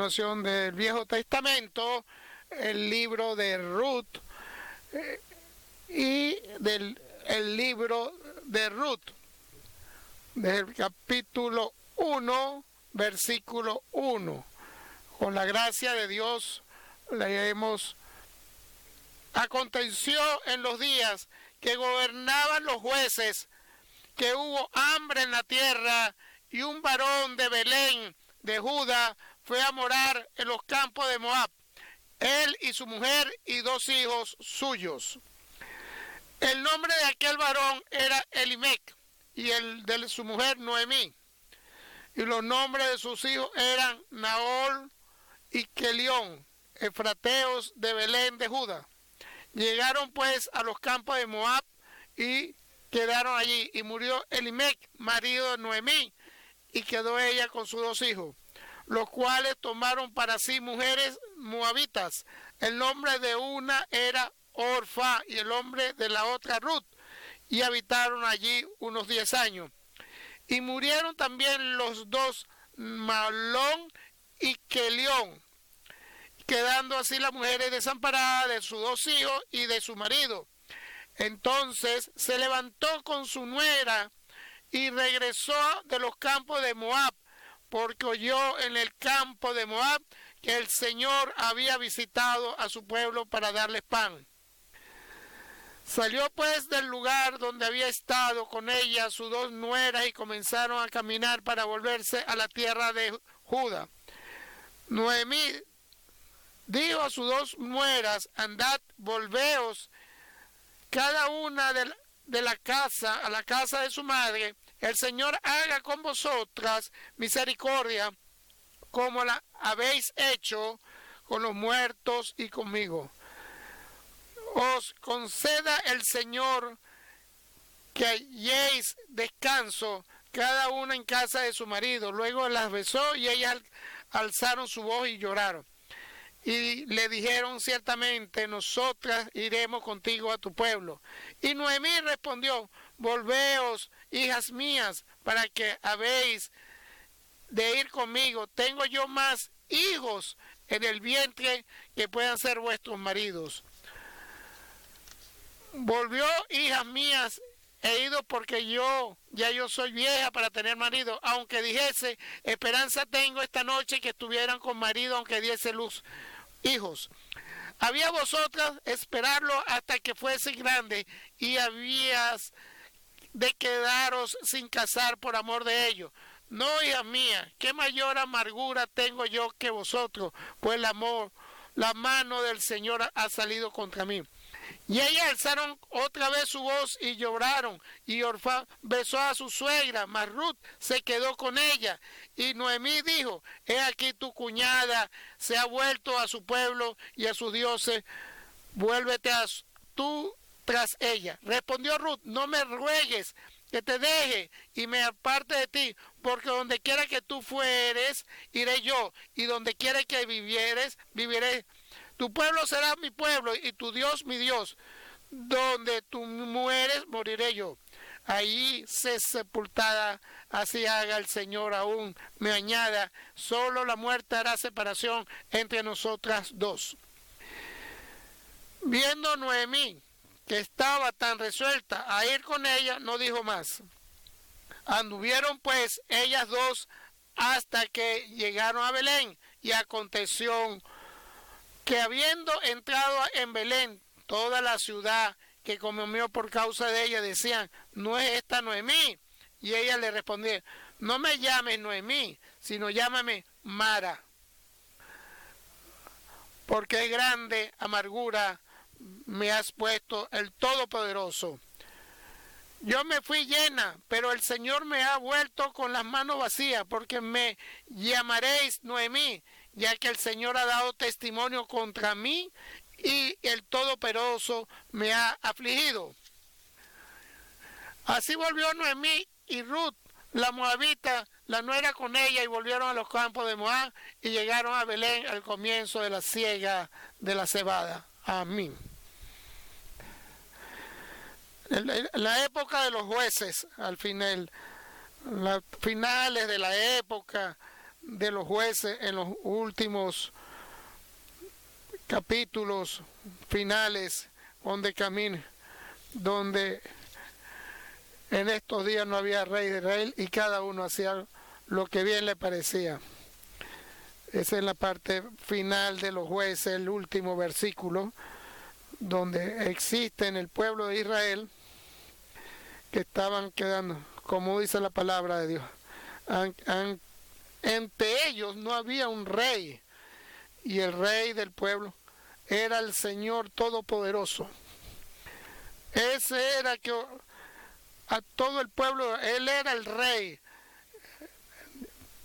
Noción del Viejo Testamento, el libro de Ruth y el libro de Ruth, del capítulo 1, versículo 1. Con la gracia de Dios leemos: aconteció en los días que gobernaban los jueces, que hubo hambre en la tierra, y un varón de Belén, de Judá, fue a morar en los campos de Moab, él y su mujer y 2 hijos suyos. El nombre de aquel varón era Elimec, y el de su mujer Noemí. Y los nombres de sus hijos eran Naol y Kelión, efrateos de Belén de Judá. Llegaron pues a los campos de Moab y quedaron allí. Y murió Elimec, marido de Noemí, y quedó ella con sus 2 hijos, los cuales tomaron para sí mujeres moabitas. El nombre de una era Orfa y el nombre de la otra Ruth, y habitaron allí unos 10 años. Y murieron también los 2, Mahlón y Kelión, quedando así las mujeres desamparadas de sus 2 hijos y de su marido. Entonces se levantó con su nuera y regresó de los campos de Moab, porque oyó en el campo de Moab que el Señor había visitado a su pueblo para darles pan. Salió pues del lugar donde había estado con ella sus 2 nueras y comenzaron a caminar para volverse a la tierra de Judá. Noemí dijo a sus 2 nueras: andad, volveos cada una de la casa a la casa de su madre. El Señor haga con vosotras misericordia, como la habéis hecho con los muertos y conmigo. Os conceda el Señor que halléis descanso, cada una en casa de su marido. Luego las besó y ellas alzaron su voz y lloraron. Y le dijeron: ciertamente nosotras iremos contigo a tu pueblo. Y Noemí respondió: volveos, hijas mías, para que habéis de ir conmigo. Tengo yo más hijos en el vientre que puedan ser vuestros maridos. Volvió, hijas mías, he ido porque yo soy vieja para tener marido, aunque dijese: esperanza tengo esta noche que estuvieran con marido, aunque diese luz hijos. Había vosotras esperarlo hasta que fuese grande, y habías de quedaros sin casar por amor de ellos. No, hija mía, qué mayor amargura tengo yo que vosotros, pues la mano del Señor ha salido contra mí. Y ellas alzaron otra vez su voz y lloraron, y Orfa besó a su suegra, mas Ruth se quedó con ella. Y Noemí dijo: he aquí tu cuñada se ha vuelto a su pueblo y a sus dioses, vuélvete tú tras ella. Respondió Ruth: no me ruegues que te deje y me aparte de ti, porque donde quiera que tú fueres, iré yo, y donde quiera que vivieres, viviré. Tu pueblo será mi pueblo y tu Dios mi Dios. Donde tú mueres, moriré yo. Allí sé sepultada, así haga el Señor aún me añada. Solo la muerte hará separación entre nosotras 2. Viendo Noemí que estaba tan resuelta a ir con ella, no dijo más. Anduvieron pues ellas 2 hasta que llegaron a Belén, y aconteció que habiendo entrado en Belén, toda la ciudad que conmovió por causa de ella decían: ¿no es esta Noemí? Y ella le respondía: no me llames Noemí, sino llámame Mara, porque grande amargura me has puesto el Todopoderoso. Yo me fui llena, pero el Señor me ha vuelto con las manos vacías, porque me llamaréis Noemí, ya que el Señor ha dado testimonio contra mí y el Todopoderoso me ha afligido. Así volvió Noemí y Ruth, la moabita, la nuera, con ella, y volvieron a los campos de Moab y llegaron a Belén al comienzo de la siega de la cebada. Amén. En la época de los jueces, al final, las finales de la época de los jueces en los últimos capítulos finales donde en estos días no había rey de Israel y cada uno hacía lo que bien le parecía. Esa es la parte final de los jueces, el último versículo, donde existe en el pueblo de Israel que estaban quedando, como dice la palabra de Dios. Entre ellos no había un rey, y el rey del pueblo era el Señor Todopoderoso. Ese era que a todo el pueblo, Él era el rey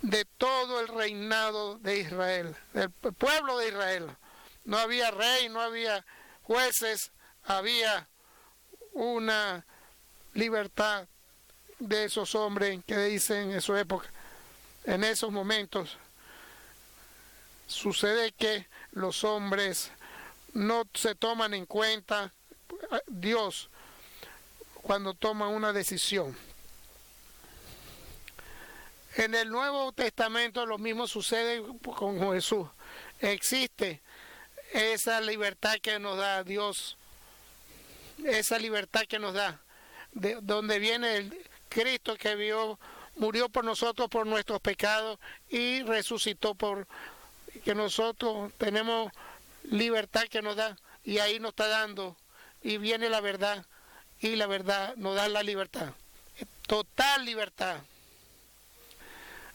de todo el reinado de Israel, del pueblo de Israel. No había rey, no había jueces, había una libertad de esos hombres que dicen en su época. En esos momentos sucede que los hombres no se toman en cuenta Dios cuando toman una decisión. En el Nuevo Testamento lo mismo sucede con Jesús. Existe esa libertad que nos da Dios, esa libertad que nos da, de donde viene el Cristo que murió por nosotros, por nuestros pecados, y resucitó por que nosotros tenemos libertad que nos da, y ahí nos está dando, y viene la verdad, y la verdad nos da la libertad, total libertad.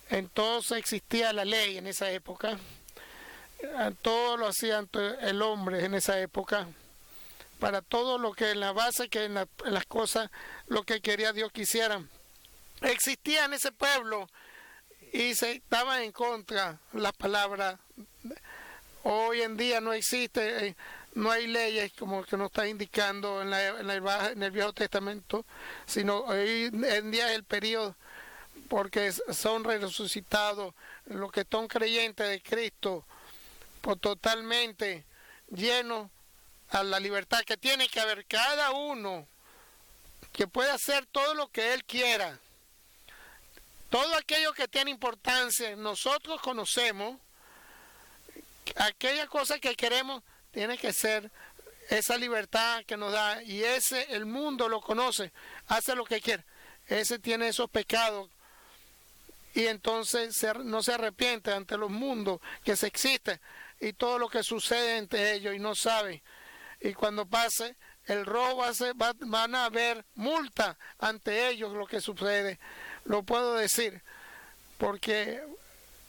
Entonces existía la ley en esa época, todo lo hacía el hombre en esa época, para todo lo que en la base, que en las cosas, lo que quería Dios que hicieran. Existía en ese pueblo y se estaba en contra la palabra. Hoy en día no existe, no hay leyes como que nos está indicando en el Viejo Testamento, sino hoy en día es el periodo, porque son resucitados los que son creyentes de Cristo, por totalmente llenos a la libertad que tiene que haber cada uno, que puede hacer todo lo que él quiera. Todo aquello que tiene importancia, nosotros conocemos, aquella cosa que queremos, tiene que ser esa libertad que nos da, y el mundo lo conoce, hace lo que quiere. Ese tiene esos pecados, y entonces no se arrepiente ante los mundos que se existe, y todo lo que sucede entre ellos, y no sabe. Y cuando pase el robo, van a haber multa ante ellos lo que sucede. Lo puedo decir, porque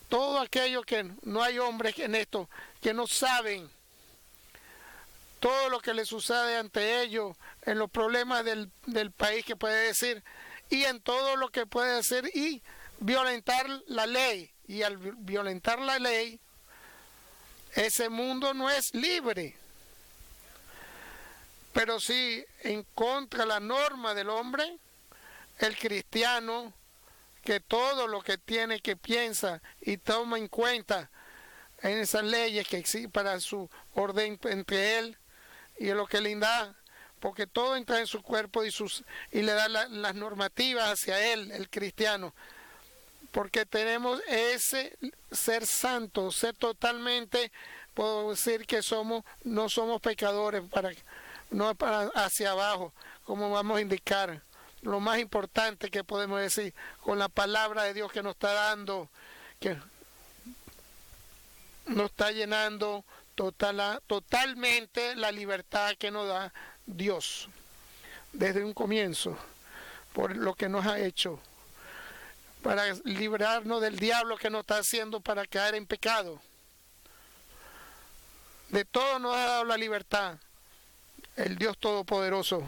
todo aquello que no hay hombres en esto, que no saben todo lo que les sucede ante ellos, en los problemas del país que puede decir, y en todo lo que puede decir, y violentar la ley. Y al violentar la ley, ese mundo no es libre. Pero si en contra de la norma del hombre, el cristiano, que todo lo que tiene, que piensa y toma en cuenta en esas leyes que existen para su orden entre él y lo que le da, porque todo entra en su cuerpo y le da las normativas hacia él, el cristiano, porque tenemos ese ser santo, ser totalmente, puedo decir que no somos pecadores, no para hacia abajo, como vamos a indicar. Lo más importante que podemos decir, con la palabra de Dios que nos está dando, que nos está llenando totalmente la libertad que nos da Dios desde un comienzo, por lo que nos ha hecho, para librarnos del diablo que nos está haciendo para caer en pecado. De todo nos ha dado la libertad el Dios Todopoderoso.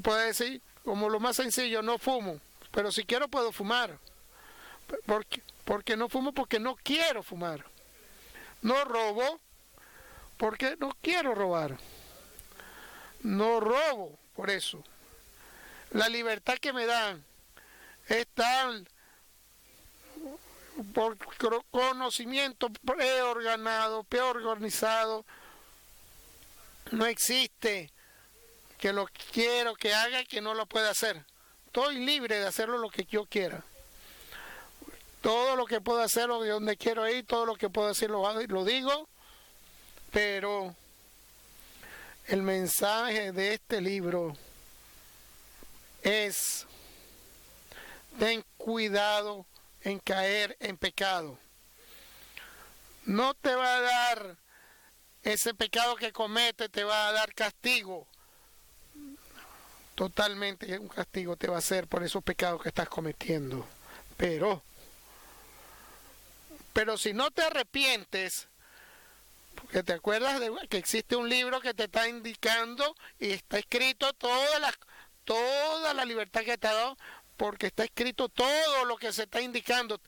Puede decir, como lo más sencillo, no fumo, pero si quiero puedo fumar. Porque no fumo, porque no quiero fumar. No robo, porque no quiero robar. No robo por eso. La libertad que me dan es tal por conocimiento preorganizado. No existe que lo quiero que haga que no lo pueda hacer. Estoy libre de hacerlo lo que yo quiera. todo lo que puedo hacer, de donde quiero ir, todo lo que puedo decir lo digo, pero el mensaje de este libro es: ten cuidado en caer en pecado. No te va a dar ese pecado que comete, te va a dar castigo. Totalmente un castigo te va a hacer por esos pecados que estás cometiendo. Pero si no te arrepientes, porque te acuerdas de que existe un libro que te está indicando y está escrito toda la libertad que te ha dado, porque está escrito todo lo que se está indicando,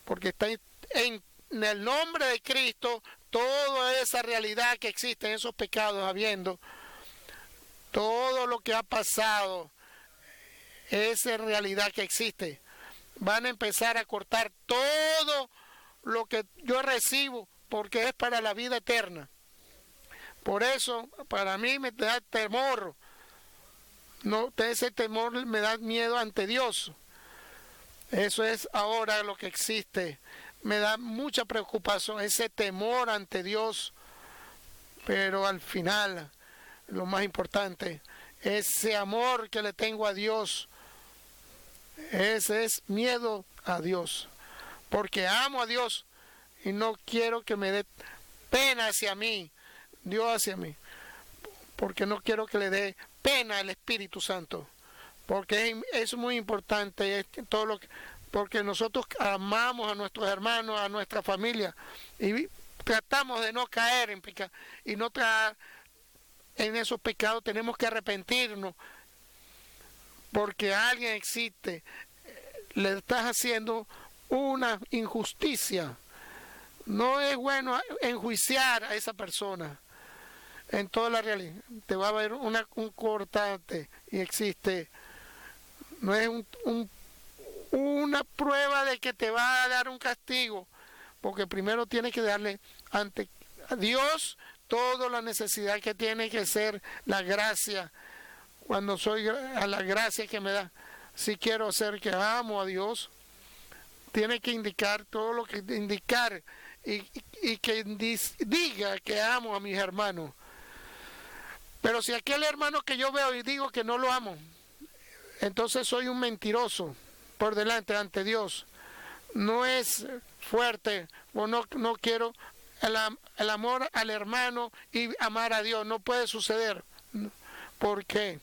porque está en el nombre de Cristo toda esa realidad que existe en esos pecados, habiendo todo lo que ha pasado, esa realidad que existe. Van a empezar a cortar todo lo que yo recibo, porque es para la vida eterna. Por eso, para mí me da temor. No, ese temor me da miedo ante Dios. Eso es ahora lo que existe. Me da mucha preocupación, ese temor ante Dios. Pero al final, lo más importante, ese amor que le tengo a Dios, ese es miedo a Dios. Porque amo a Dios y no quiero que me dé pena hacia mí, Dios hacia mí. Porque no quiero que le dé pena al Espíritu Santo. Porque es muy importante todo lo que, porque nosotros amamos a nuestros hermanos, a nuestra familia, y tratamos de no caer en pecado y no traer en esos pecados. Tenemos que arrepentirnos, porque alguien existe, le estás haciendo una injusticia. No es bueno enjuiciar a esa persona en toda la realidad. Te va a haber un cortante y existe. No es una prueba de que te va a dar un castigo, porque primero tienes que darle ante a Dios toda la necesidad que tiene que ser la gracia. Cuando soy a la gracia que me da, si quiero ser que amo a Dios, tiene que indicar todo lo que indicar y que diga que amo a mis hermanos. Pero si aquel hermano que yo veo y digo que no lo amo, entonces soy un mentiroso por delante ante Dios. No es fuerte, o no quiero el amor al hermano y amar a Dios. No puede suceder. ¿Por qué?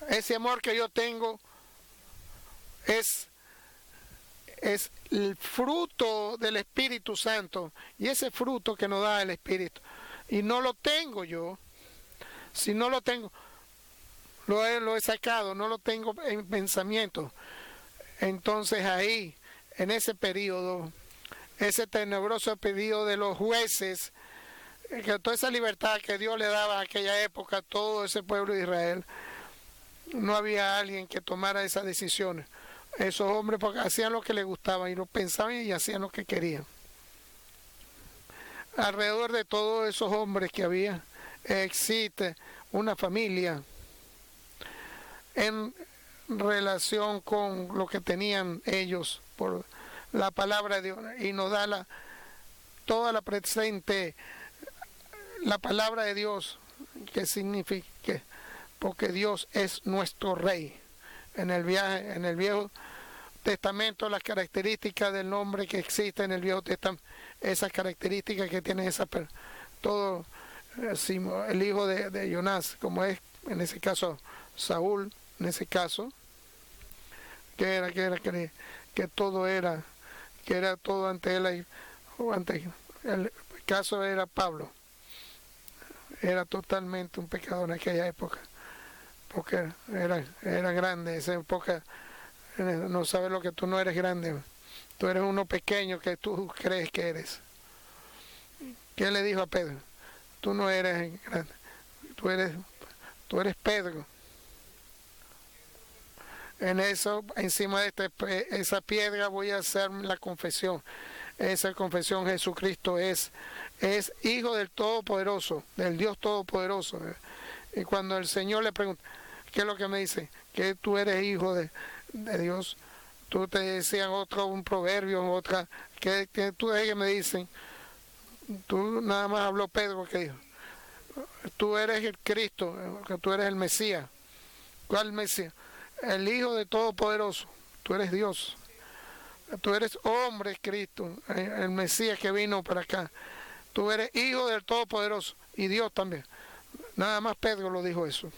Ese amor que yo tengo es el fruto del Espíritu Santo, y ese fruto que nos da el Espíritu, y no lo tengo yo. Si no lo tengo, lo he sacado, no lo tengo en pensamiento. Entonces ahí, en ese periodo, ese tenebroso periodo de los jueces, que toda esa libertad que Dios le daba en aquella época a todo ese pueblo de Israel, no había alguien que tomara esas decisiones. Esos hombres porque hacían lo que les gustaba y lo pensaban y hacían lo que querían. Alrededor de todos esos hombres que había, existe una familia en relación con lo que tenían ellos por la palabra de Dios, y nos da toda la presente, la palabra de Dios, que significa que, porque Dios es nuestro Rey. En el Viejo Testamento, las características del nombre que existe en el Viejo Testamento, esas características que tiene todo el hijo de Jonás, como es en ese caso Saúl, en ese caso, que todo era ante él, el caso era Pablo, era totalmente un pecador en aquella época, porque era grande. Esa época no sabes lo que tú no eres grande, tú eres uno pequeño que tú crees que eres. ¿Qué le dijo a Pedro? Tú no eres grande, tú eres Pedro. En eso, encima de esa piedra voy a hacer la confesión. Esa confesión: Jesucristo es Hijo del Todopoderoso, del Dios Todopoderoso. Y cuando el Señor le pregunta, ¿qué es lo que me dice? Que tú eres hijo de Dios. Tú te decían un proverbio, otra, que tú de que me dicen, tú nada más habló Pedro que dijo, tú eres el Cristo, que tú eres el Mesías. ¿Cuál Mesías? El Hijo de Todopoderoso. Tú eres Dios. Tú eres hombre, Cristo, el Mesías que vino para acá. Tú eres hijo del Todopoderoso y Dios también. Nada más Pedro lo dijo eso.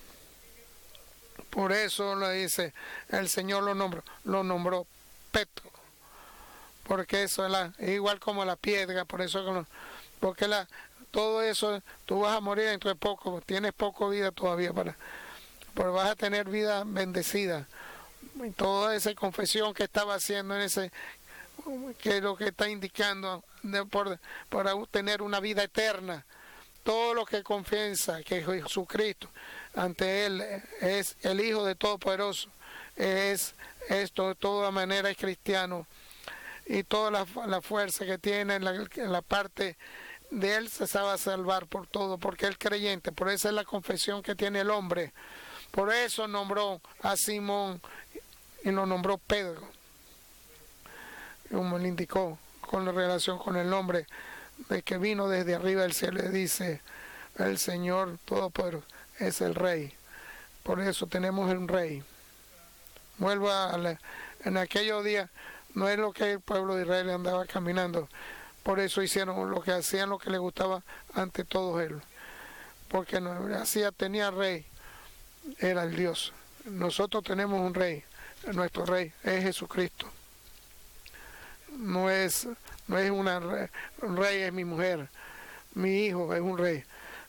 Por eso lo dice, el Señor lo nombró Petro. Porque eso es igual como la piedra, por eso, porque todo eso, tú vas a morir dentro de poco, tienes poco vida todavía pero vas a tener vida bendecida. Y toda esa confesión que estaba haciendo que es lo que está indicando para tener una vida eterna. Todo lo que confiesa que Jesucristo ante Él es el Hijo de Todopoderoso, es esto de toda manera es cristiano, y toda la fuerza que tiene en la parte de Él se sabe salvar por todo, porque es creyente. Por eso es la confesión que tiene el hombre. Por eso nombró a Simón y lo nombró Pedro, como le indicó con la relación con el nombre de que vino desde arriba del cielo. Le dice, el Señor Todopoderoso es el Rey. Por eso tenemos un Rey. Vuelvo en aquellos días, no es lo que el pueblo de Israel andaba caminando. Por eso hicieron lo que hacían, lo que les gustaba ante todo él. Porque tenía Rey, era el Dios. Nosotros tenemos un Rey. Nuestro Rey es Jesucristo. No es un rey es mi mujer, mi hijo es un rey,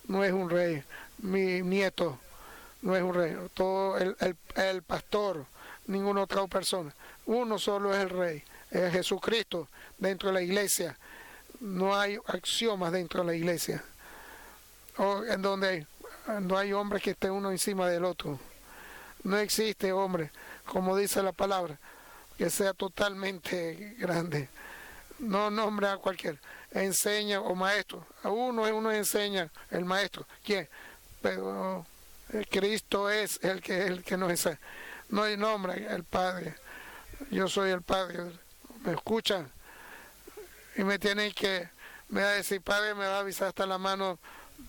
no es un rey, mi nieto no es un rey, todo el pastor, ninguna otra persona, uno solo es el rey, es Jesucristo dentro de la iglesia. No hay axiomas dentro de la iglesia, en donde no hay hombre que esté uno encima del otro. No existe hombre, como dice la palabra, que sea totalmente grande. No nombra a cualquier, enseña o maestro. A uno enseña, el maestro. ¿Quién? Pero Cristo es el que nos enseña. No hay nombre, el Padre. Yo soy el Padre. ¿Me escuchan? Y me va a decir, Padre, me va a avisar hasta la mano.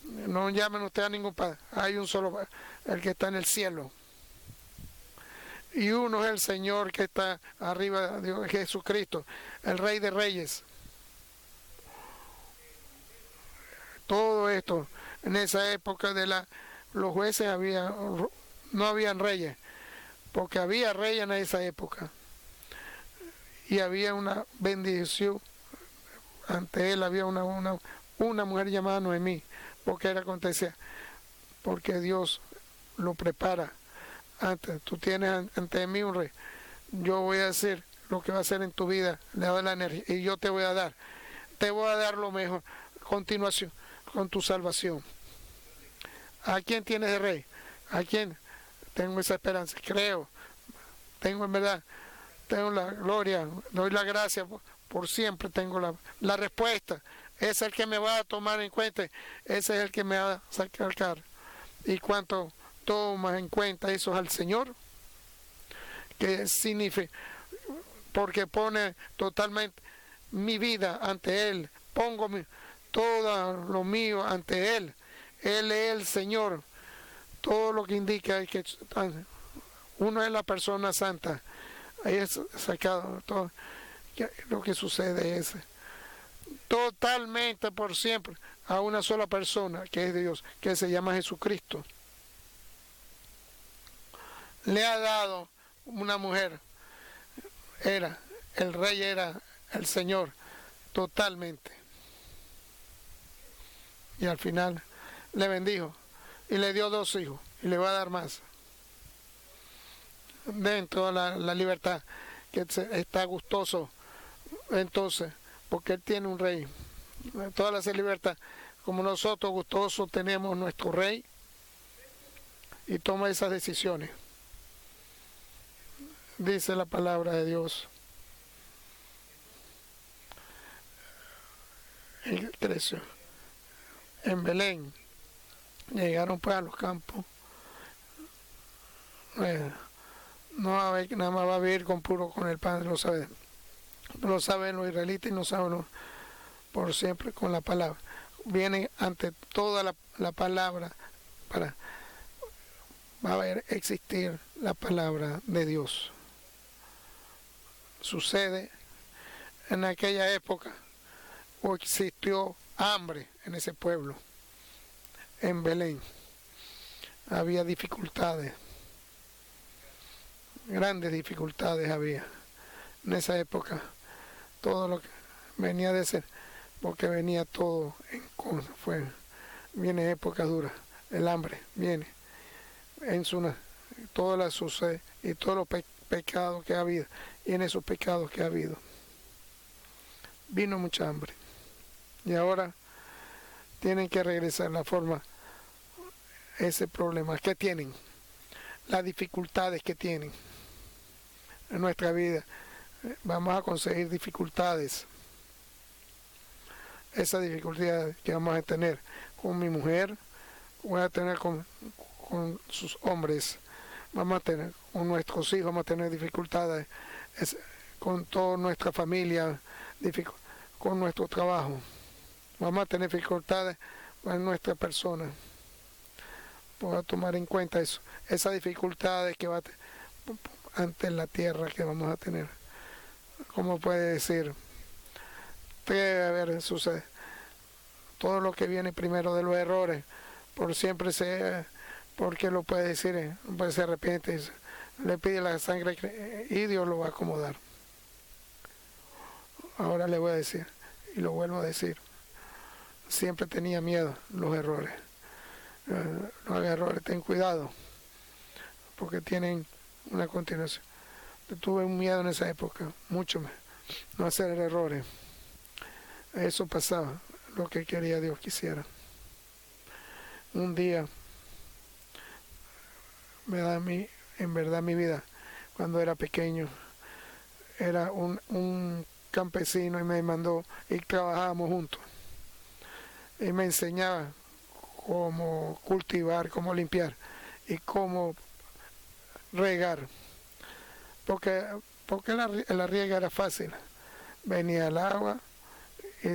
No llamen ustedes a ningún Padre. Hay un solo Padre, el que está en el cielo. Y uno es el Señor que está arriba, Dios, Jesucristo, el Rey de Reyes. Todo esto, en esa época los jueces no habían reyes, porque había reyes en esa época. Y había una bendición, ante él había una mujer llamada Noemí, porque era acontecía, porque Dios lo prepara. Antes, tú tienes ante mí un rey, yo voy a hacer lo que va a hacer en tu vida, le doy la energía y yo te voy a dar lo mejor, continuación, con tu salvación. ¿A quién tienes de rey? ¿A quién? Tengo esa esperanza, creo, tengo en verdad, tengo la gloria, doy la gracia, por siempre tengo la respuesta. Es el que me va a tomar en cuenta, ese es el que me va a sacar. ¿Y cuánto tomas en cuenta eso al Señor? Que significa, porque pone totalmente mi vida ante Él, pongo todo lo mío ante Él. Él es el Señor. Todo lo que indica es que uno es la persona santa. Ahí es sacado todo lo que sucede es totalmente por siempre a una sola persona, que es Dios, que se llama Jesucristo. Le ha dado una mujer, el rey era el Señor, totalmente. Y al final le bendijo y le dio 2 hijos y le va a dar más. Dentro de la libertad, que está gustoso entonces, porque Él tiene un rey. Toda la libertad, como nosotros gustosos tenemos nuestro rey y toma esas decisiones. Dice la palabra de Dios. En Belén llegaron pues a los campos no va a haber, nada más va a vivir con el pan, lo saben los israelitas y no saben por siempre con la palabra. Viene ante toda la palabra, va a existir la palabra de Dios. Sucede en aquella época, o existió hambre en ese pueblo, en Belén. Había dificultades, grandes dificultades había en esa época. Todo lo que venía de ser, porque venía todo viene época dura, el hambre viene en todas las sucede y todos los pecados que ha habido, y en esos pecados que ha habido vino mucha hambre, y ahora tienen que regresar a la forma, ese problema que tienen, las dificultades que tienen en nuestra vida. Vamos a conseguir dificultades, esas dificultades que vamos a tener con mi mujer, voy a tener con sus hombres, vamos a tener con nuestros hijos, vamos a tener dificultades con toda nuestra familia, con nuestro trabajo, vamos a tener dificultades con nuestra persona. Voy a tomar en cuenta eso, esas dificultades que va a tener ante la tierra que vamos a tener. ¿Cómo puede decir? Debe haber sucede. Todo lo que viene primero de los errores, por siempre porque lo puede decir, pues se arrepiente, le pide la sangre y Dios lo va a acomodar. Ahora le voy a decir, y lo vuelvo a decir, siempre tenía miedo los errores. No haga errores, ten cuidado, porque tienen una continuación. Tuve un miedo en esa época, mucho más, no hacer errores. Eso pasaba, lo que quería Dios quisiera. Un día, en verdad mi vida, cuando era pequeño, era un campesino y me mandó y trabajábamos juntos. Y me enseñaba cómo cultivar, cómo limpiar y cómo regar. Porque la riega era fácil. Venía el agua y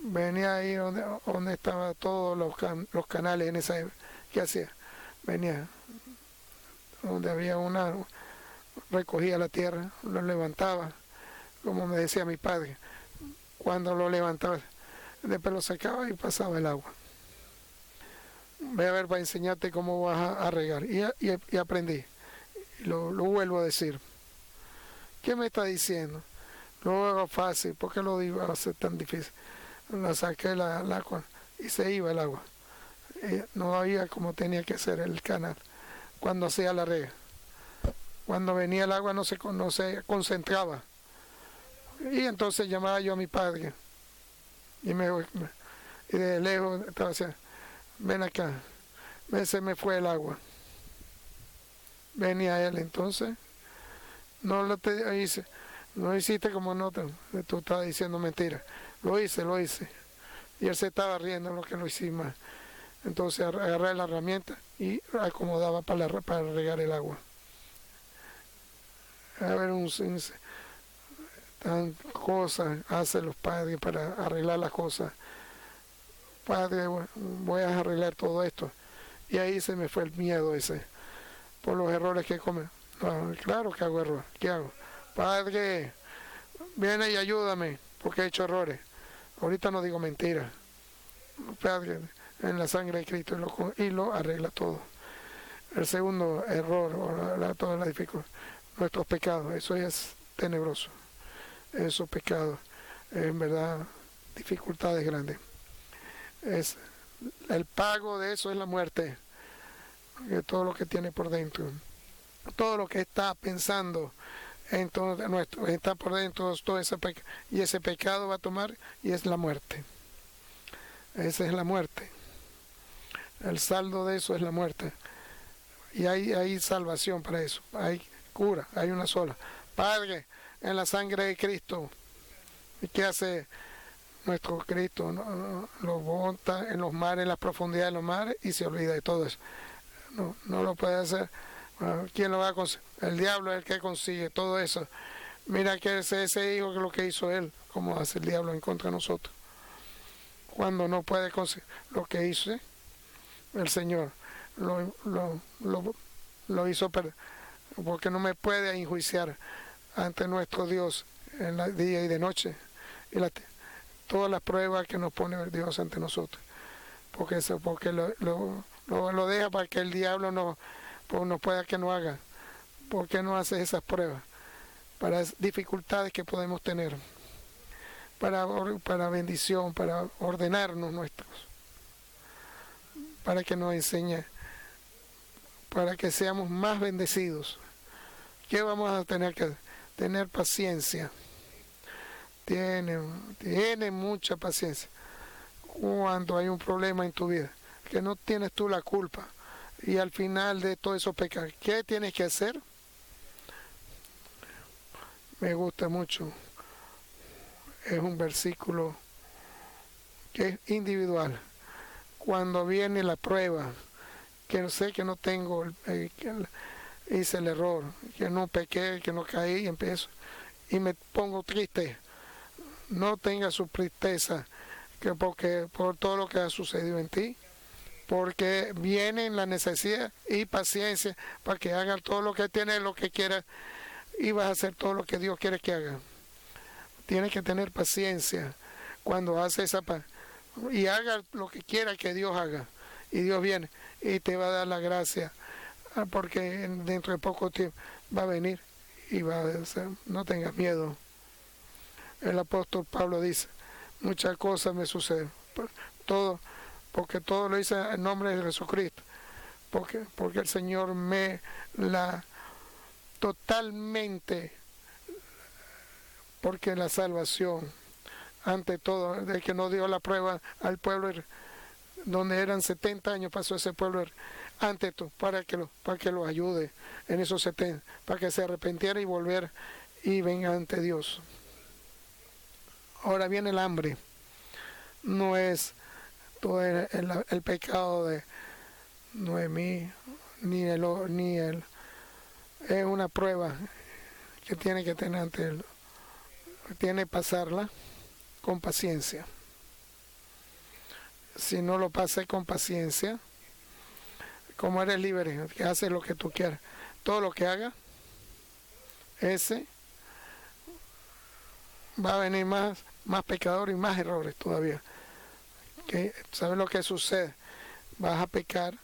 venía ahí donde estaban todos los canales en esa época. ¿Qué hacía? Venía donde había recogía la tierra, lo levantaba, como me decía mi padre. Cuando lo levantaba, después lo sacaba y pasaba el agua. Voy a ver para enseñarte cómo vas a regar. Y aprendí. Y lo vuelvo a decir. ¿Qué me está diciendo? Lo hago fácil. ¿Por qué lo digo a ser tan difícil? La saqué la agua y se iba el agua. No había como tenía que ser el canal cuando hacía la rega. Cuando venía el agua no se concentraba. Y entonces llamaba yo a mi padre. Y de lejos estaba diciendo, ven acá, se me fue el agua. Venía él, entonces, no hiciste como no, tú estabas diciendo mentira. Lo hice. Y él se estaba riendo lo que lo hicimos. Entonces agarré la herramienta y acomodaba para regar el agua. A ver, tan cosas hacen los padres para arreglar las cosas. Padre, voy a arreglar todo esto. Y ahí se me fue el miedo ese, por los errores que come. No, claro que hago errores. ¿Qué hago? Padre, viene y ayúdame, porque he hecho errores. Ahorita no digo mentiras. Padre, en la sangre de Cristo y lo arregla todo. El segundo error, toda la dificultad, nuestros pecados, eso es tenebroso. Esos pecados, en verdad, dificultades grandes. El pago de eso es la muerte. De todo lo que tiene por dentro, todo lo que está pensando en todo nuestro, está por dentro, todo ese pecado, y ese pecado va a tomar y es la muerte. Esa es la muerte. El saldo de eso es la muerte. Y hay salvación para eso, hay cura, hay una sola. Padre, en la sangre de Cristo. ¿Y qué hace nuestro Cristo? Lo bota en los mares, en las profundidades de los mares, y se olvida de todo eso. no lo puede hacer. Bueno, ¿quién lo va a conseguir? El diablo es el que consigue todo eso. Mira que ese hijo que es lo que hizo él, como hace el diablo en contra de nosotros. Cuando no puede conseguir lo que hizo el Señor, lo hizo porque no me puede enjuiciar ante nuestro Dios en el día y de noche. Y todas las pruebas que nos pone Dios ante nosotros. Porque lo deja para que el diablo no pueda que no haga. ¿Por qué no hace esas pruebas? Para dificultades que podemos tener. Para bendición, para ordenarnos nuestros. Para que nos enseñe. Para que seamos más bendecidos. ¿Qué vamos a tener que hacer? Tener paciencia. Tiene mucha paciencia. Cuando hay un problema en tu vida, que no tienes tú la culpa, y al final de todos esos pecados, ¿qué tienes que hacer? Me gusta mucho. Es un versículo que es individual. Cuando viene la prueba, que sé que no tengo, que hice el error, que no pequé, que no caí, y empiezo, y me pongo triste. No tengas su tristeza porque por todo lo que ha sucedido en ti, porque viene la necesidad y paciencia para que haga todo lo que tiene, lo que quiera, y vas a hacer todo lo que Dios quiere que haga. Tienes que tener paciencia cuando hace esa paz y haga lo que quiera que Dios haga, y Dios viene y te va a dar la gracia, porque dentro de poco tiempo va a venir y va a decir, no tengas miedo. El apóstol Pablo dice, muchas cosas me suceden, porque todo lo hice en nombre de Jesucristo, porque el Señor me la totalmente, porque la salvación, ante todo, de que no dio la prueba al pueblo, donde eran 70 años pasó ese pueblo, ante todo, para que lo ayude en esos 70, para que se arrepintiera y volviera y venga ante Dios. Ahora viene el hambre. No es todo el pecado de Noemí, ni él. Es una prueba que tiene que tener ante él. Tiene que pasarla con paciencia. Si no lo pasas con paciencia, como eres libre, que haces lo que tú quieras, todo lo que haga, ese va a venir más pecador y más errores todavía. ¿Sabes lo que sucede? Vas a pecar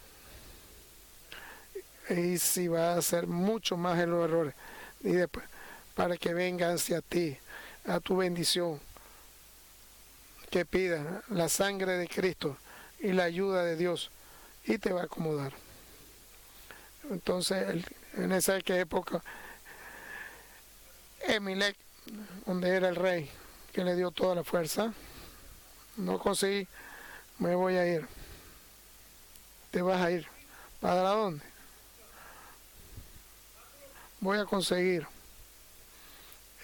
y si vas a hacer mucho más en los errores, y después para que venga hacia ti, a tu bendición, que pida la sangre de Cristo y la ayuda de Dios, y te va a acomodar. Entonces en esa época Emelec, donde era el rey que le dio toda la fuerza, no conseguí, me voy a ir. Te vas a ir. ¿Para dónde? Voy a conseguir.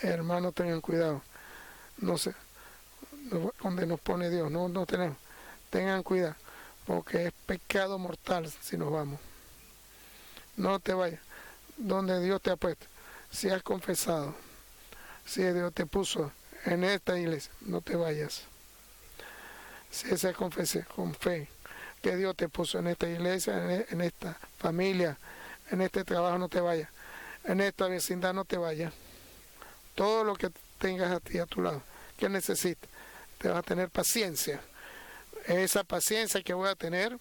Hermanos, tengan cuidado. No sé dónde nos pone Dios. No tenemos. Tengan cuidado, porque es pecado mortal si nos vamos. No te vayas. Donde Dios te ha puesto. Si has confesado, si Dios te puso en esta iglesia, no te vayas. Si esa confesión con fe que Dios te puso en esta iglesia, en esta familia, en este trabajo, no te vayas. En esta vecindad no te vayas. Todo lo que tengas a ti a tu lado, que necesites, te vas a tener paciencia. Esa paciencia que voy a tener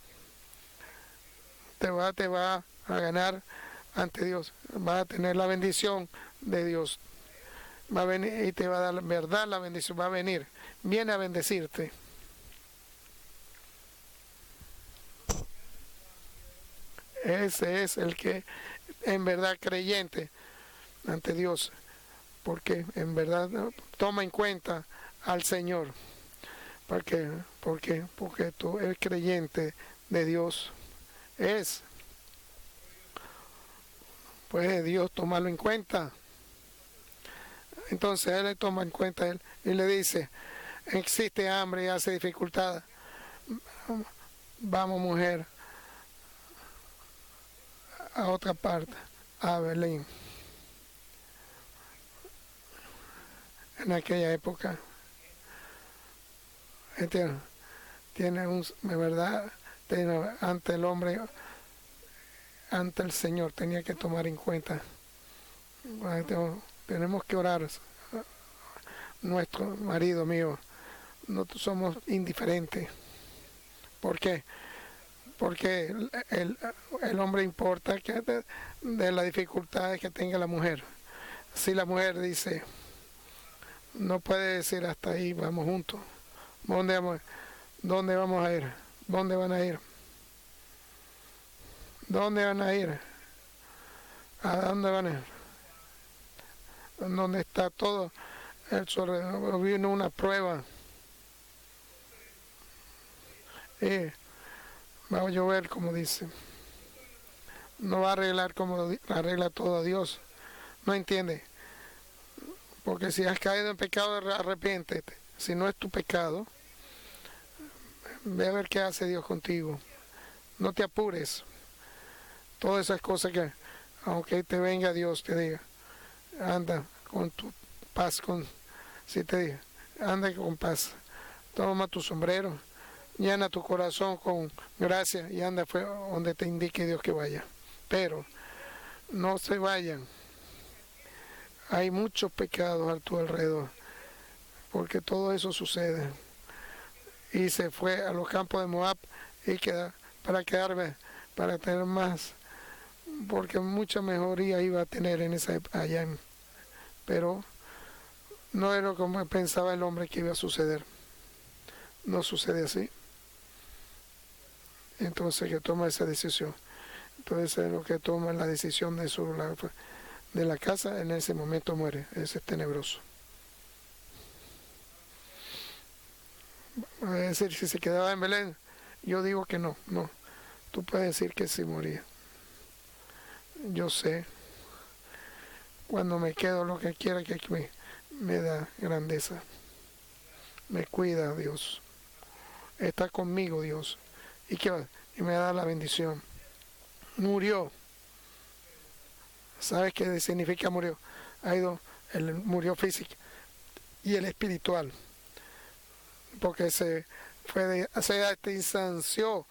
te va a ganar ante Dios. Vas a tener la bendición de Dios. Va a venir y te va a dar verdad la bendición. Va a venir. Viene a bendecirte. Ese es el que en verdad creyente ante Dios, porque en verdad toma en cuenta al Señor, porque tú eres creyente de Dios, pues Dios tomarlo en cuenta. Entonces Él le toma en cuenta él y le dice, existe hambre y hace dificultad, vamos mujer, a otra parte, a Belén. En aquella época, tiene de verdad, ante el hombre, ante el Señor, tenía que tomar en cuenta. Tenemos que orar. Nuestro marido mío, no somos indiferentes. ¿Por qué? Porque el hombre importa de las dificultades que tenga la mujer. Si la mujer dice, no puede decir hasta ahí, vamos juntos. ¿Dónde vamos a ir? ¿Dónde van a ir? ¿Dónde van a ir? ¿A dónde van a ir? ¿Dónde está todo? Vino una prueba. Va a llover, como dice. No va a arreglar como arregla todo Dios. No entiende. Porque si has caído en pecado, arrepiéntete. Si no es tu pecado, ve a ver qué hace Dios contigo. No te apures. Todas esas cosas que, aunque te venga Dios, te diga, anda con tu paz, si te diga, anda con paz. Toma tu sombrero, llena tu corazón con gracia y anda donde te indique Dios que vaya. Pero no se vayan. Hay muchos pecados a tu alrededor, porque todo eso sucede. Y se fue a los campos de Moab y para tener más, porque mucha mejoría iba a tener en esa allá. Pero no era como pensaba el hombre que iba a suceder. No sucede así. Entonces que toma esa decisión. Entonces es lo que toma la decisión de la casa, en ese momento muere. Ese es tenebroso. Es decir, si se quedaba en Belén, yo digo que no. Tú puedes decir que sí moría. Yo sé, cuando me quedo, lo que quiera que me da grandeza. Me cuida Dios. Está conmigo Dios. Y me da la bendición. Murió. ¿Sabes qué significa murió? Murió físico y el espiritual. Porque se distanció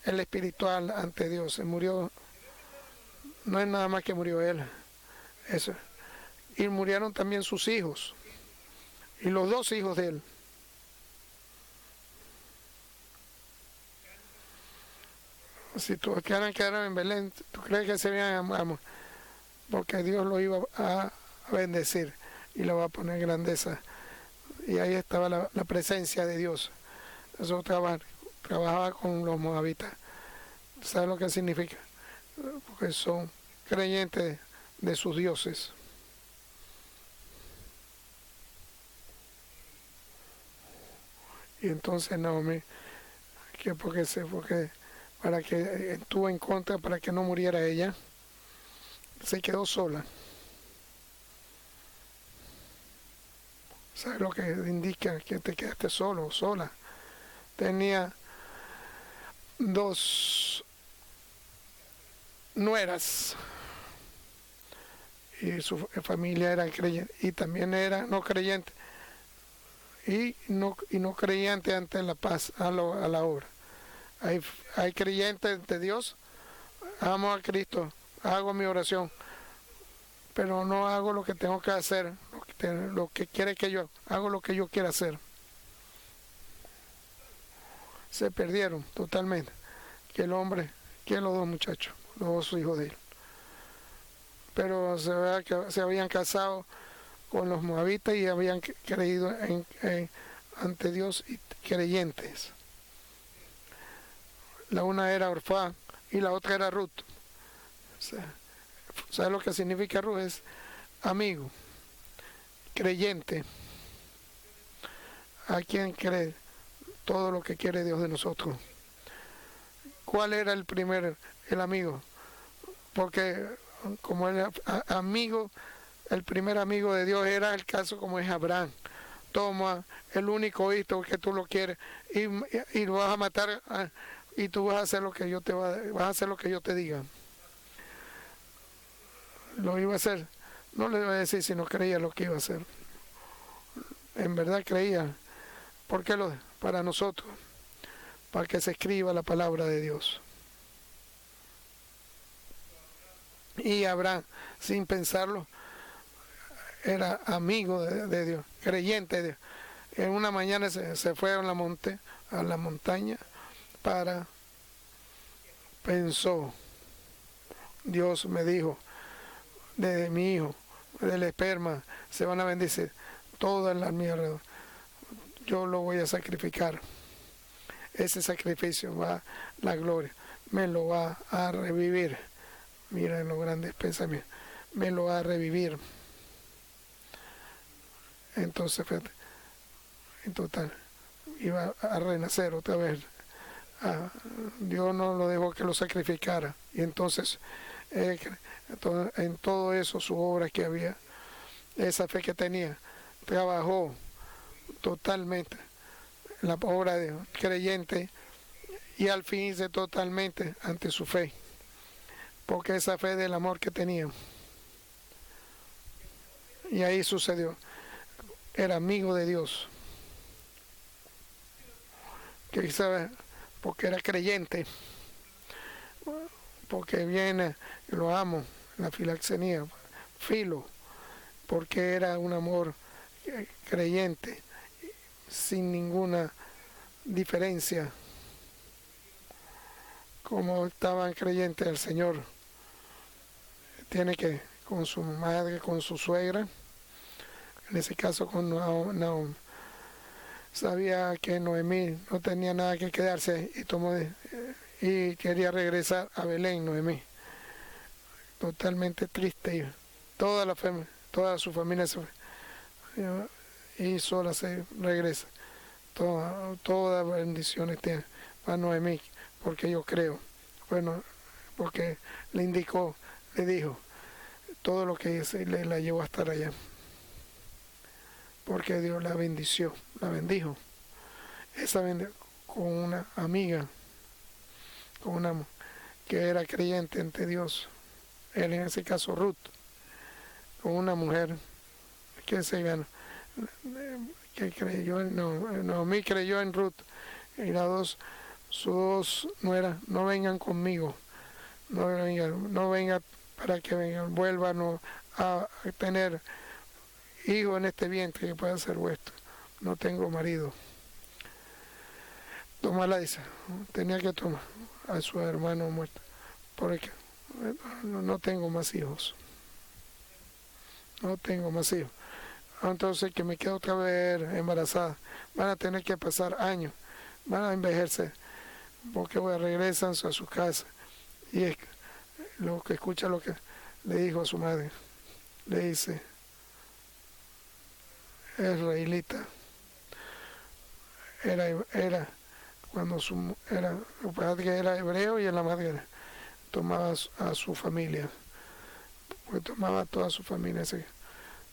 el espiritual ante Dios. Se murió. No es nada más que murió él. Eso. Y murieron también sus hijos. Y los dos hijos de él. Si quedaron en Belén, ¿tú crees que se veían? Porque Dios lo iba a bendecir y lo va a poner grandeza. Y ahí estaba la presencia de Dios. Eso trabajaba con los moabitas. ¿Sabes lo que significa? Porque son creyentes de sus dioses. Y entonces Naomi, porque para que estuvo en contra, para que no muriera ella, se quedó sola. ¿Sabes lo que indica que te quedaste solo o sola? Tenía 2 nueras y su familia era creyente y también era no creyente y no creyente ante la paz, a la obra. Hay creyentes de Dios, amo a Cristo, hago mi oración, pero no hago lo que tengo que hacer, lo que quiere que yo hago, lo que yo quiera hacer. Se perdieron totalmente. Que el hombre, que los 2 muchachos, los 2 hijos de él. Pero se habían casado con los moabitas y habían creído ante Dios y creyentes. La una era Orfá y la otra era Ruth. ¿Sabes lo que significa Ruth? Es amigo, creyente, a quien cree todo lo que quiere Dios de nosotros. ¿Cuál era el amigo? Porque como el amigo, el primer amigo de Dios era el caso como es Abraham. Toma el único hijo que tú lo quieres y lo vas a matar y tú vas a hacer lo que yo te diga. lo iba a hacer. No le voy a decir si no creía lo que iba a hacer. En verdad creía. ¿Por qué lo? Para nosotros. Para que se escriba la palabra de Dios. Y Abraham, sin pensarlo, era amigo de Dios, creyente de Dios. En una mañana se fue a la montaña pensó, Dios me dijo, de mi hijo, del esperma, se van a bendecir todas las mías alrededor. Yo lo voy a sacrificar. Ese sacrificio la gloria, me lo va a revivir. Miren los grandes pensamientos, me lo va a revivir. Entonces, en total, iba a renacer otra vez. Dios no lo dejó que lo sacrificara. Y entonces, en todo eso, su obra que había, esa fe que tenía, trabajó totalmente la obra de Dios, creyente, y al fin hice totalmente ante su fe, porque esa fe del amor que tenía. Y ahí sucedió. Era amigo de Dios. Que sabe, porque era creyente, porque viene, lo amo, la filaxenía, filo, porque era un amor creyente, sin ninguna diferencia, como estaban creyentes al Señor. Tiene que, con su madre, con su suegra, en ese caso con Naomi, sabía que Noemí no tenía nada que quedarse y quería regresar a Belén. Noemí, totalmente triste, y toda su familia se fue, y sola se regresa. Todas bendiciones tiene para Noemí, porque yo creo, bueno, porque le indicó, le dijo todo lo que la llevó a estar allá, porque Dios la bendijo, con una amiga, con una que era creyente ante Dios, él en ese caso Ruth, con una mujer que se ganó, que creyó Naomi creyó en Ruth, y sus dos nueras, no vengan conmigo, no vengan para que vuelvan a tener hijos en este vientre que pueda ser vuestro. No tengo marido. Tómala esa. Tenía que tomar a su hermano muerto, porque no tengo más hijos. No tengo más hijos. Entonces, que me quedo otra vez embarazada. Van a tener que pasar años. Van a envejecer. Porque regresan a su casa. Y es lo que escucha lo que le dijo a su madre. Le dice, israelita, era cuando el padre era hebreo y la madre tomaba a su familia, pues tomaba a toda su familia, así,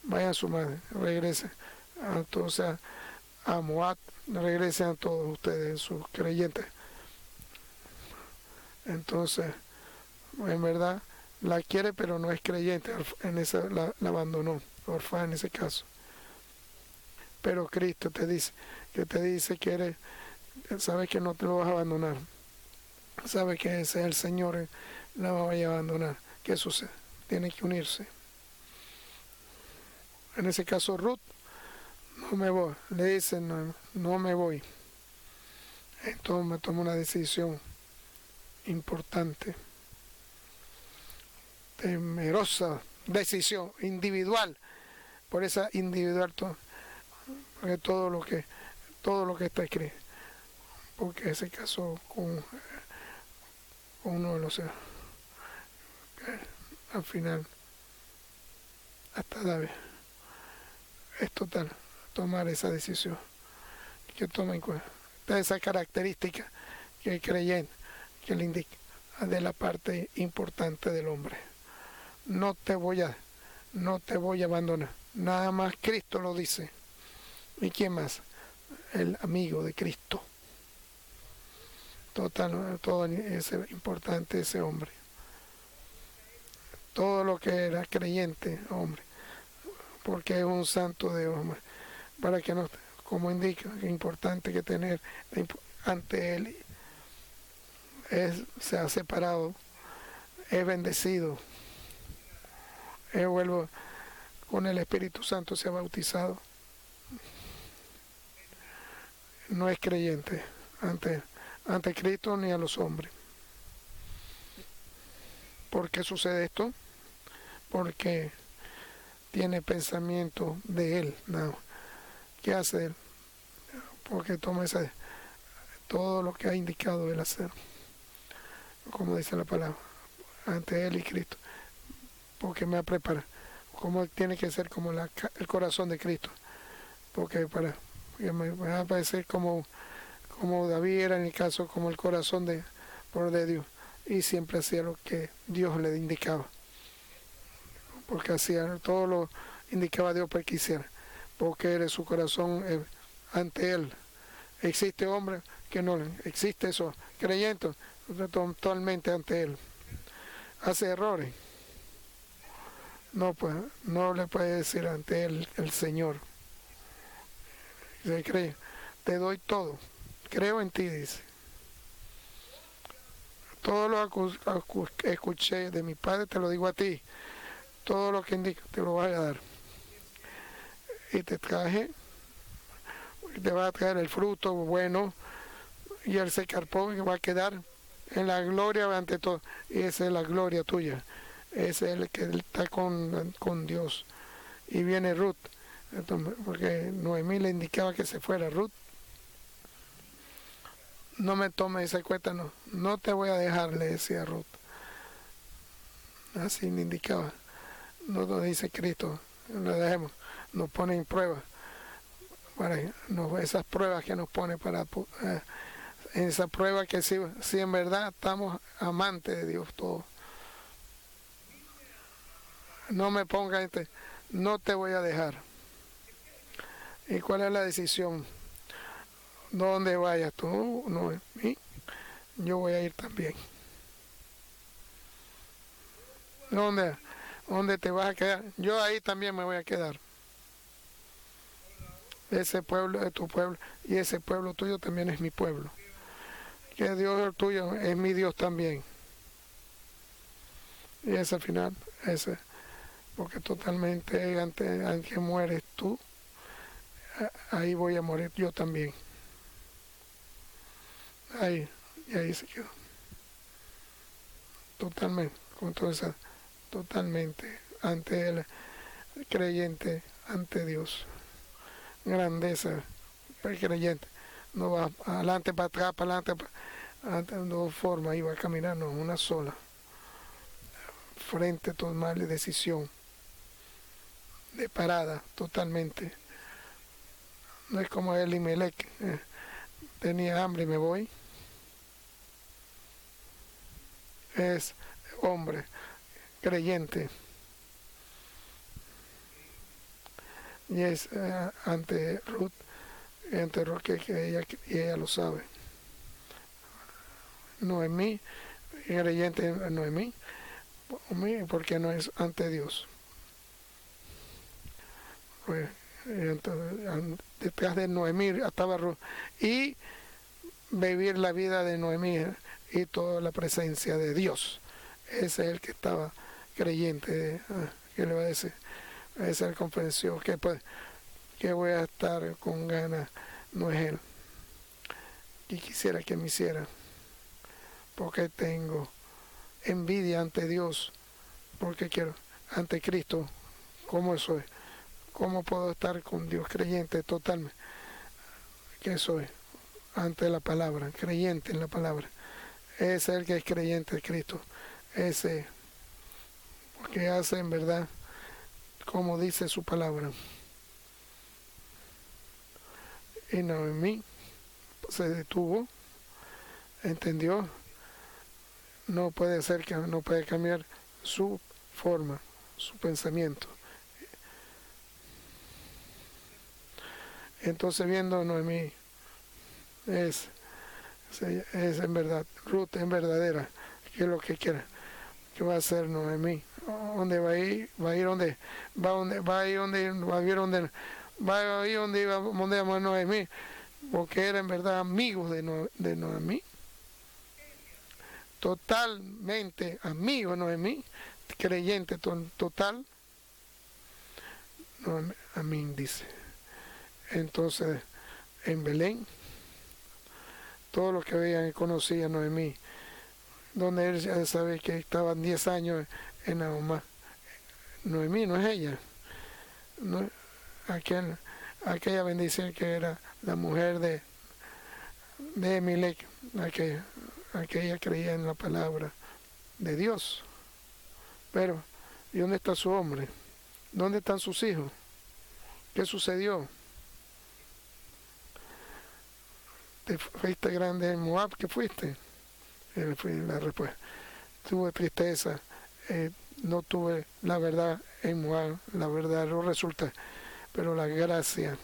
vaya a su madre, regrese entonces a Moab, regresen a todos ustedes, sus creyentes. Entonces, en verdad, la quiere, pero no es creyente, la abandonó, orfana en ese caso. Pero Cristo te dice que eres, sabes que no te lo vas a abandonar, sabes que ese es el Señor, la vaya a abandonar. ¿Qué sucede? Tiene que unirse. En ese caso Ruth, no me voy, le dice, no me voy. Entonces me tomo una decisión importante, temerosa decisión individual, por esa individual, porque todo lo que está escrito, porque se casó con uno de los al final hasta David. Es total tomar esa decisión, que toma en cuenta esa característica que creyente, que le indica de la parte importante del hombre. No te voy a abandonar. Nada más Cristo lo dice. ¿Y quién más? El amigo de Cristo. Todo ese importante ese hombre. todo lo que era creyente, hombre, porque es un santo de hombre, para que nos, como indica, es importante que tener ante Él, se ha separado, es bendecido, vuelvo con el Espíritu Santo, se ha bautizado, no es creyente ante Cristo ni a los hombres. ¿Por qué sucede esto? Porque tiene pensamiento de Él. No. ¿Qué hace Él? Porque toma todo lo que ha indicado Él hacer, como dice la palabra, ante Él y Cristo, porque me ha preparado, como tiene que ser como el corazón de Cristo, porque me va a parecer como David era en el caso, como el corazón de Dios, y siempre hacía lo que Dios le indicaba, porque hacía todo lo indicaba Dios para que hiciera, porque era su corazón ante Él. Existe hombre que no existe eso, creyente totalmente ante Él, hace errores, no le puede decir ante Él el Señor, se cree, te doy todo, creo en ti, dice. Todo lo que escuché de mi Padre te lo digo a ti. Todo lo que indica te lo voy a dar. Y te va a traer el fruto bueno y el secarpón que va a quedar en la gloria ante todo. Y esa es la gloria tuya. Ese es el que está con Dios. Y viene Ruth, porque Noemí le indicaba que se fuera. Ruth, no me tomes esa cuenta, no te voy a dejar, le decía Ruth. Así le indicaba. No lo dice Cristo, lo dejemos, nos pone en prueba. Esas pruebas que nos pone en esa prueba que si en verdad estamos amantes de Dios todos. No me ponga no te voy a dejar. ¿Y cuál es la decisión? ¿Dónde vayas tú? No, yo voy a ir también. ¿Dónde te vas a quedar? Yo ahí también me voy a quedar. Ese pueblo es tu pueblo y ese pueblo tuyo también es mi pueblo. Que Dios el tuyo es mi Dios también. Y ese al final, porque totalmente antes que mueres tú, ahí voy a morir yo también. Y ahí se quedó. Totalmente, totalmente ante el creyente, ante Dios. Grandeza, el creyente. No va adelante, para atrás, para adelante, dos formas, iba a caminar, no, una sola. Frente a tomar la decisión de parada, totalmente. No es como Elimelech, tenía hambre y me voy. Es hombre, creyente. Y es ante Ruth que ella lo sabe. Noemí, creyente en Noemí, porque no es ante Dios. Pues, entonces, detrás de Noemí estaba Ruth. Y vivir la vida de Noemí y toda la presencia de Dios. Ese es el que estaba creyente, que le va a decir. Ese es el comprensión que voy a estar con ganas, no es él. Y quisiera que me hiciera, porque tengo envidia ante Dios, porque quiero, ante Cristo, ¿cómo soy? ¿Cómo puedo estar con Dios creyente totalmente? ¿Qué soy? Ante la palabra, creyente en la palabra. Ese es el que es creyente de Cristo. Ese, porque hace en verdad como dice su palabra. Y Noemí se detuvo, entendió, no puede ser que no puede cambiar su forma, su pensamiento. Entonces viendo Noemí es en verdad, Ruth es verdadera, que es lo que quiera, que va a hacer Noemí, va a ir donde, va a ir donde, va a ir donde, va a ir donde iba, donde iba Noemí, porque era en verdad amigo de Noemí, totalmente amigo de Noemí, creyente total. Amén, dice. Entonces, en Belén, todos los que veían y conocían a Noemí, donde él ya sabe que estaban 10 años en Naomá. Noemí no es ella, no, aquella bendición que era la mujer de Emilec, aquella creía en la palabra de Dios. Pero, ¿y dónde está su hombre? ¿Dónde están sus hijos? ¿Qué sucedió? ¿Te fuiste grande en Moab? ¿Qué fuiste? Fue la respuesta. Tuve tristeza, no tuve la verdad en Moab, la verdad no resulta, pero la gracia,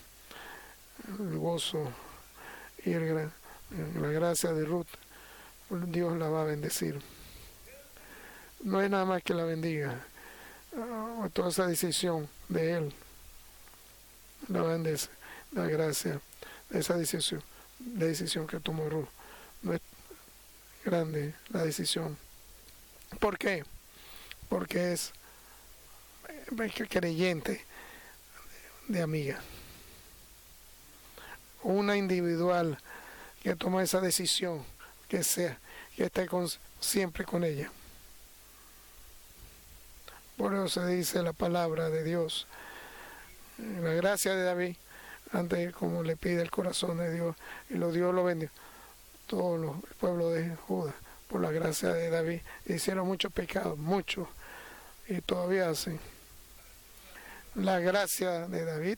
el gozo y la gracia de Ruth, Dios la va a bendecir. No es nada más que la bendiga, toda esa decisión de Él la bendece, la gracia de esa decisión que tomó Ruth. No es grande la decisión. ¿Por qué? Porque es creyente de amiga. Una individual que toma esa decisión, que esté siempre con ella. Por eso se dice la palabra de Dios. La gracia de David, antes como le pide el corazón de Dios, y Dios lo bendijo. Todos los pueblos de Judá, por la gracia de David, hicieron muchos pecados, muchos, y todavía hacen. La gracia de David,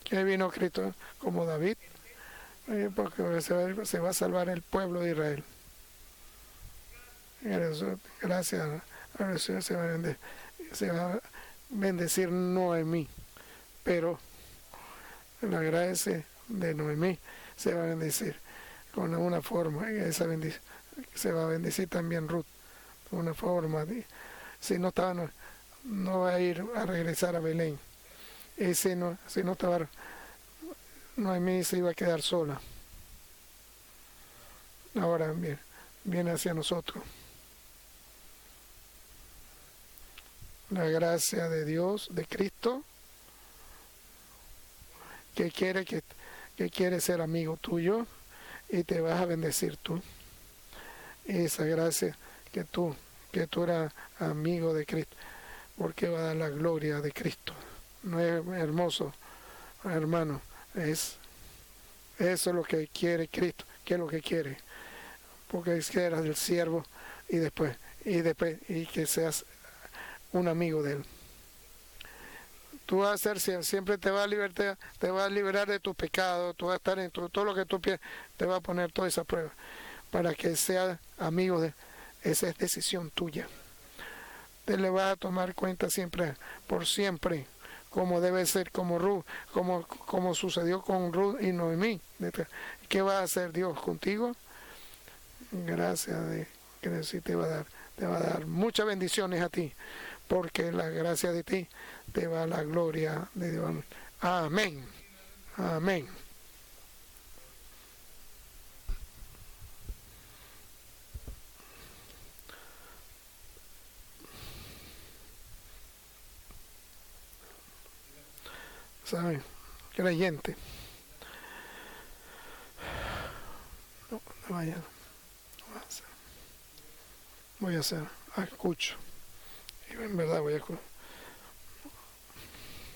que vino Cristo como David, porque se va a salvar el pueblo de Israel. Gracias al Señor se va a bendecir Noemí, pero la gracia de Noemí se va a bendecir con una forma, esa bendición se va a bendecir también Ruth, de una forma, si no estaba, no va a ir a regresar a Belén, y si no estaba, Noemí se iba a quedar sola. Ahora bien, viene hacia nosotros la gracia de Dios, de Cristo, que quiere ser amigo tuyo y te vas a bendecir tú. Esa gracia que tú eras amigo de Cristo, porque va a dar la gloria de Cristo. No es hermoso, hermano, eso es lo que quiere Cristo, que es lo que quiere, porque es que eras el siervo y que seas un amigo de Él. Tú vas a ser siempre te va a liberar de tus pecados, tú vas a estar en todo lo que tú piensas, te va a poner toda esa prueba para que seas amigo de esa es decisión tuya. Te le vas a tomar cuenta siempre, por siempre, como debe ser, como Ruth, como sucedió con Ruth y Noemí. ¿Qué va a hacer Dios contigo? Gracias de que sí te va a dar muchas bendiciones a ti, porque la gracia de ti te va a la gloria de Dios. Amén. Amén. ¿Saben? Creyente. No vaya. Voy a hacer. Escucho. Y en verdad voy a escuchar.